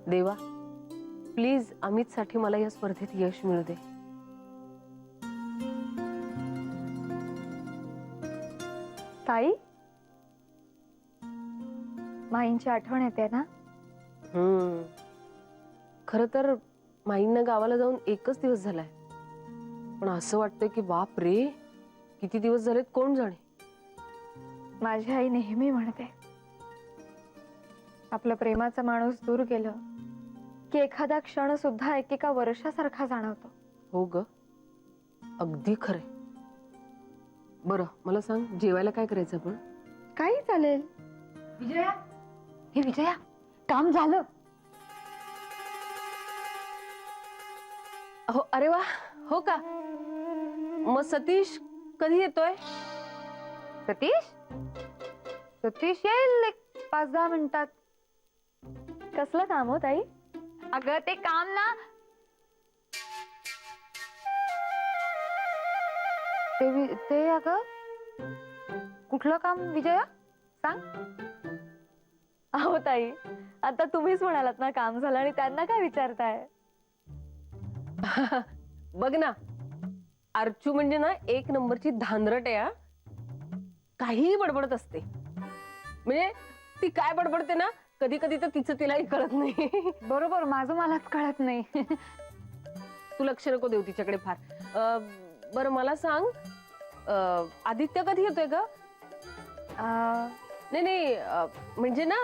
देवा प्लीज अमित साठी मला या स्पर्धेत यश मिळू दे. ताई, माईंची आठवण येते ना? खर तर माईंना गावाला जाऊन एकच दिवस झालाय, पण असं वाटतंय की बाप रे किती दिवस झालेत कोण जाणे. माझी आई नेहमी म्हणते, आपलं प्रेमाचा माणूस दूर गेलं की एखादा क्षण सुद्धा एकेका वर्षासारखा जाणवतो. हो ग, अगदी खरे. बरं मला सांग, जेवायला काय करायचं आपण? काही चालेल. विजया, हे विजया, काम झालं. हो, अरे वा, हो का? मग सतीश कधी येतोय? सतीश सतीश येईल एक 5-10 मिनिटात. कसलं काम हो ताई? अगं ते काम ना, ते अगं कुठलं काम विजया सांग. अहो ताई, आता तुम्हीच म्हणालात ना काम झालं, आणि त्यांना काय विचारताय? बघ ना, अर्चू म्हणजे ना एक नंबरची धांदरट आहे. हा, काहीही बडबडत असते. म्हणजे ती काय बडबडते ना, कधी कधी तर तिचं तिलाही कळत नाही. बरोबर, माझं मलाच कळत नाही. तू लक्ष नको देऊ तिच्याकडे फार. बरं मला सांग, आदित्य कधी येतोय ग? नाही नाही, म्हणजे ना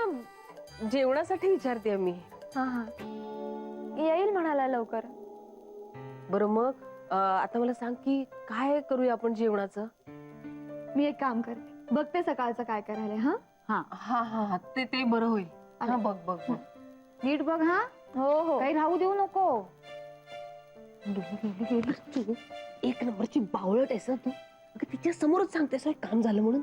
जेवणासाठी विचारते मी. हा हा, येईल म्हणाला लवकर. बरं मग आता मला सांग की काय करूया आपण जेवणाचं? मी एक काम करते, बघते सकाळचं काय करायला. हा हा हा हा, ते बरं होईल. हा, बघ बघ बघ, नीट बघ. हा हो हो, काही राहू देऊ नको. एक नंबरची बावळट आहेस तू. तिच्या समोरच सांगतेस काम झालं म्हणून.